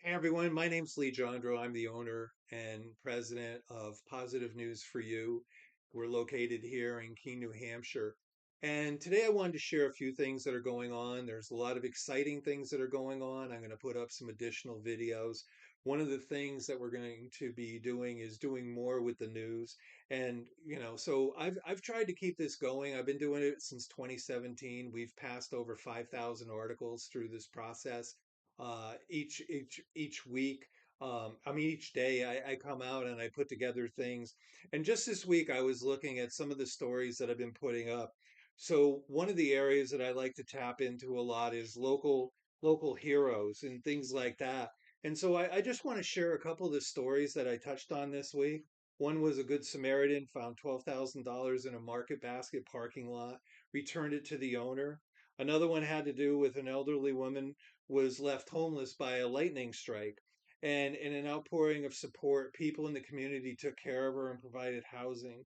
Hey everyone, my name's Lee Jondro. I'm the owner and president of Positive News for You. We're located here in Keene, New Hampshire. And today I wanted to share a few things that are going on. There's a lot of exciting things that are going on. I'm going to put up some additional videos. One of the things that we're going to be doing is doing more with the news. And, so I've tried to keep this going. I've been doing it since 2017. We've passed over 5,000 articles through this process each week. Each day I come out and I put together things. And just this week, I was looking at some of the stories that I've been putting up. So one of the areas that I like to tap into a lot is local heroes and things like that. And so I just want to share a couple of the stories that I touched on this week. One was a Good Samaritan found $12,000 in a market basket parking lot, returned it to the owner. Another one had to do with an elderly woman was left homeless by a lightning strike. And in an outpouring of support, people in the community took care of her and provided housing.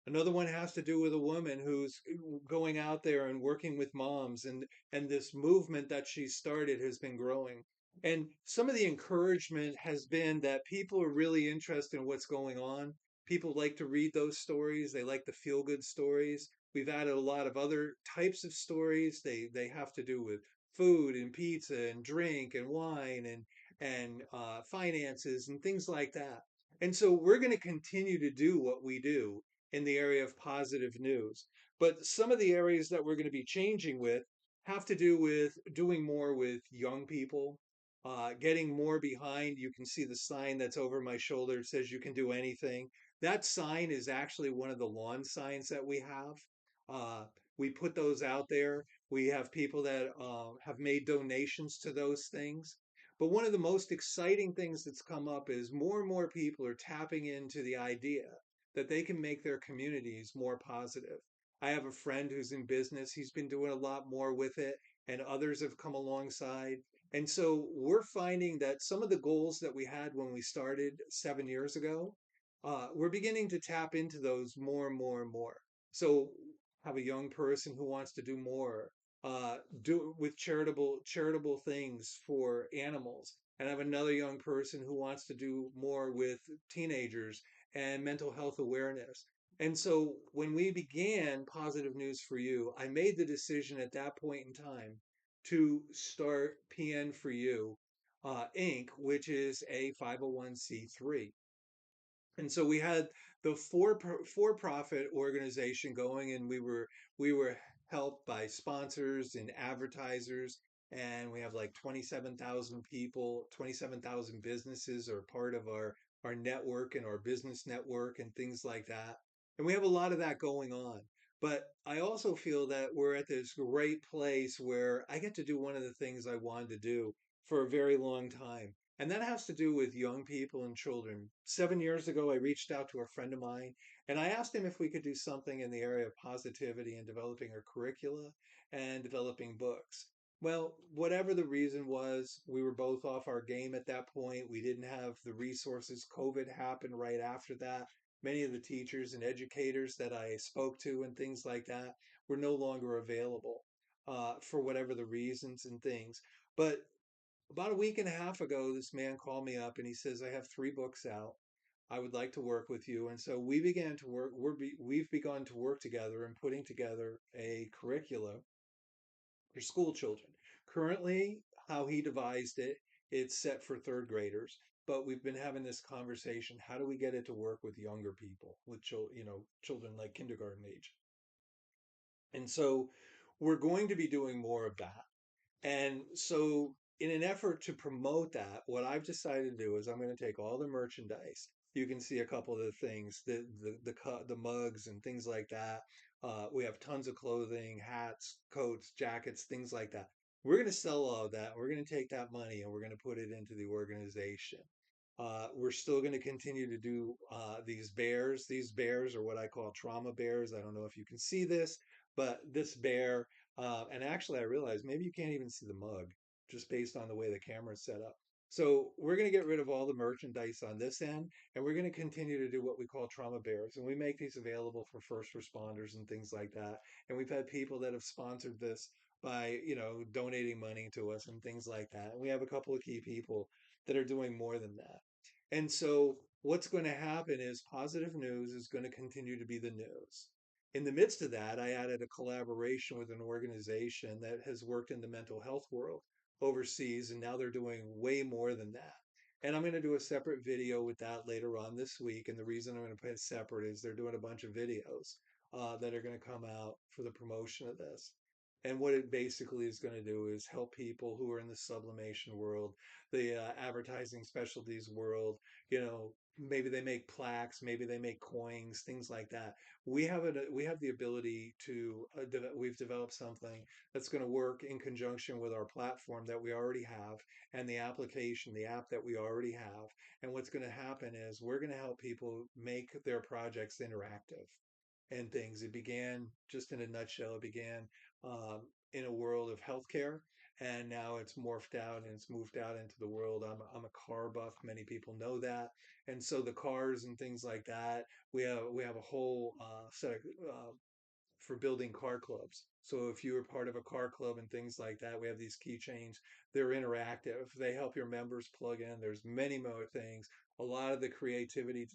Another one has to do with a woman who's going out there and working with moms, and this movement that she started has been growing. And some of the encouragement has been that people are really interested in what's going on. People like to read those stories. They like the feel good stories. We've added a lot of other types of stories. They have to do with food and pizza and drink and wine and finances and things like that. And so we're going to continue to do what we do in the area of positive news. But some of the areas that we're going to be changing with have to do with doing more with young people, getting more behind. You can see the sign that's over my shoulder. It says you can do anything. That sign is actually one of the lawn signs that we have. Uh, we put those out there. We have people that have made donations to those things. But one of the most exciting things that's come up is more and more people are tapping into the idea that they can make their communities more positive. I have a friend who's in business. He's been doing a lot more with it, and others have come alongside. And so we're finding that some of the goals that we had when we started 7 years ago, we're beginning to tap into those more and more and more. So have a young person who wants to do more, do with charitable things for animals, and have another young person who wants to do more with teenagers and mental health awareness. And so when we began Positive News for You, I made the decision at that point in time to start PN for You Inc., which is a 501(c)(3). And so we had the for-profit organization going, and we were helped by sponsors and advertisers, and we have like 27,000 people, 27,000 businesses are part of our network and our business network and things like that. And we have a lot of that going on. But I also feel that we're at this great place where I get to do one of the things I wanted to do for a very long time, and that has to do with young people and children. 7 years ago, I reached out to a friend of mine and I asked him if we could do something in the area of positivity and developing our curricula and developing books. Well, whatever the reason was, we were both off our game at that point. We didn't have the resources. COVID happened right after that. Many of the teachers and educators that I spoke to and things like that were no longer available for whatever the reasons and things. But about a week and a half ago, this man called me up and he says, I have 3 books out. I would like to work with you. And so we began to work, we've begun to work together and putting together a curricula for school children. Currently, how he devised it, it's set for third graders, but we've been having this conversation. How do we get it to work with younger people, with children like kindergarten age? And so we're going to be doing more of that. And so, in an effort to promote that, what I've decided to do is I'm going to take all the merchandise. You can see a couple of the things, the mugs and things like that. We have tons of clothing, hats, coats, jackets, things like that. We're going to sell all of that. We're going to take that money and we're going to put it into the organization. We're still going to continue to do these bears. These bears are what I call trauma bears. I don't know if you can see this, but this bear and actually, I realized maybe you can't even see the mug just based on the way the camera's set up. So we're going to get rid of all the merchandise on this end, and we're going to continue to do what we call trauma bears. And we make these available for first responders and things like that. And we've had people that have sponsored this. by, donating money to us and things like that. And we have a couple of key people that are doing more than that. And so what's going to happen is positive news is going to continue to be the news. In the midst of that, I added a collaboration with an organization that has worked in the mental health world overseas, and now they're doing way more than that. And I'm going to do a separate video with that later on this week. And the reason I'm going to put it separate is they're doing a bunch of videos that are going to come out for the promotion of this. And what it basically is going to do is help people who are in the sublimation world, the advertising specialties world. Maybe they make plaques, maybe they make coins, things like that. We have the ability to we've developed something that's going to work in conjunction with our platform that we already have and the application, the app that we already have. And what's going to happen is we're going to help people make their projects interactive and things. It began, just in a nutshell, it began in a world of healthcare, and now it's morphed out and it's moved out into the world. I'm a car buff. Many people know that, and so the cars and things like that. We have a whole set of for building car clubs. So if you were part of a car club and things like that, we have these keychains. They're interactive. They help your members plug in. There's many more things. A lot of the creativity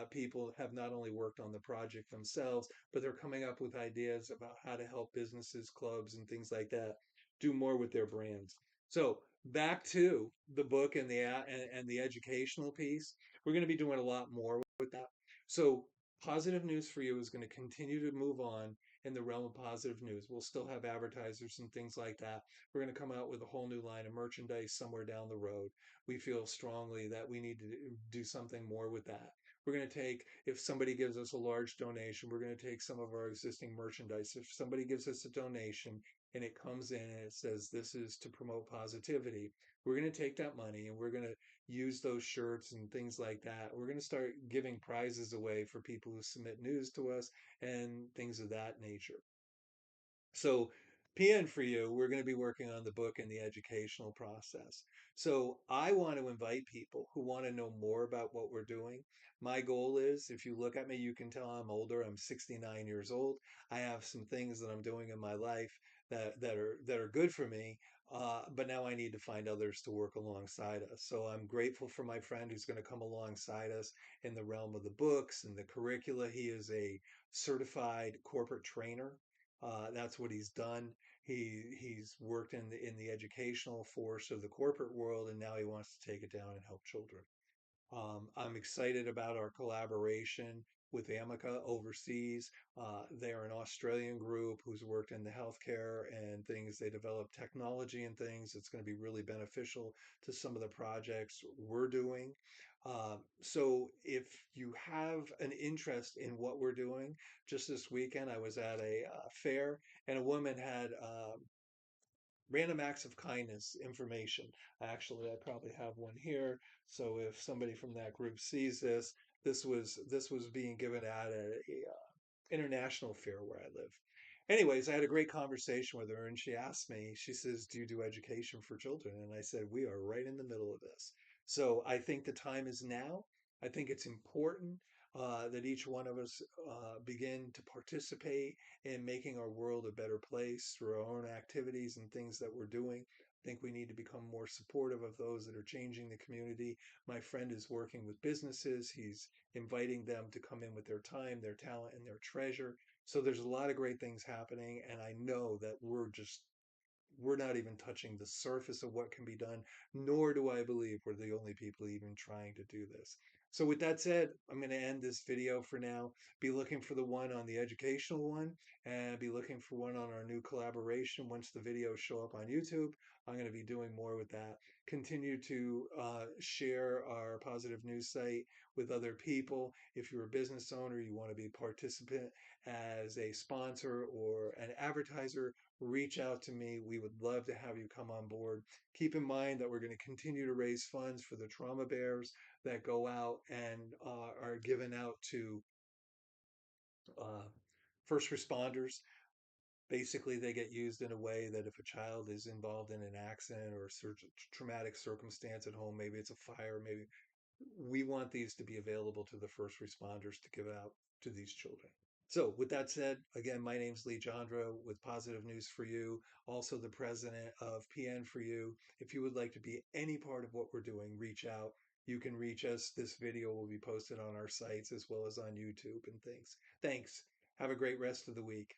people have not only worked on the project themselves, but they're coming up with ideas about how to help businesses, clubs, and things like that do more with their brands. So back to the book and and the educational piece, we're going to be doing a lot more with that. So positive news for you is going to continue to move on in the realm of positive news. We'll still have advertisers and things like that. We're going to come out with a whole new line of merchandise somewhere down the road. We feel strongly that we need to do something more with that. We're going to take, if somebody gives us a large donation, we're going to take some of our existing merchandise. If somebody gives us a donation and it comes in and it says this is to promote positivity, we're going to take that money and we're going to use those shirts and things like that. We're going to start giving prizes away for people who submit news to us and things of that nature. So, PN for you, we're going to be working on the book and the educational process. So, I want to invite people who want to know more about what we're doing. My goal is, if you look at me, you can tell I'm older. I'm 69 years old. I have some things that I'm doing in my life that are good for me. But now I need to find others to work alongside us. So I'm grateful for my friend who's going to come alongside us in the realm of the books and the curricula. He is a certified corporate trainer. That's what he's done. He's worked in the educational force of the corporate world, and now he wants to take it down and help children. I'm excited about our collaboration with Amica overseas. They're an Australian group who's worked in the healthcare and things. They develop technology and things. It's going to be really beneficial to some of the projects we're doing. So if you have an interest in what we're doing, just this weekend I was at a fair and a woman had random acts of kindness information. Actually, I probably have one here. So if somebody from that group sees this, this was being given at a international fair where I live. Anyways, I had a great conversation with her, and she asked me, she says, "Do you do education for children?" And I said, "We are right in the middle of this." So I think the time is now. I think it's important that each one of us begin to participate in making our world a better place through our own activities and things that we're doing. I think we need to become more supportive of those that are changing the community. My friend is working with businesses. He's inviting them to come in with their time, their talent, and their treasure. So there's a lot of great things happening. And I know that we're not even touching the surface of what can be done, nor do I believe we're the only people even trying to do this. So with that said, I'm going to end this video for now. Be looking for the one on the educational one and be looking for one on our new collaboration. Once the videos show up on YouTube, I'm going to be doing more with that. Continue to share our positive news site with other people. If you're a business owner, you want to be a participant as a sponsor or an advertiser, reach out to me. We would love to have you come on board. Keep in mind that we're going to continue to raise funds for the trauma bears that go out and are given out to uh, first responders. Basically, they get used in a way that if a child is involved in an accident or a traumatic circumstance at home, maybe it's a fire, maybe we want these to be available to the first responders to give out to these children. So, with that said, again, my name's Lee Jandro with Positive News for You, also the president of PN for You. If you would like to be any part of what we're doing, reach out. You can reach us. This video will be posted on our sites as well as on YouTube and things. Thanks. Have a great rest of the week.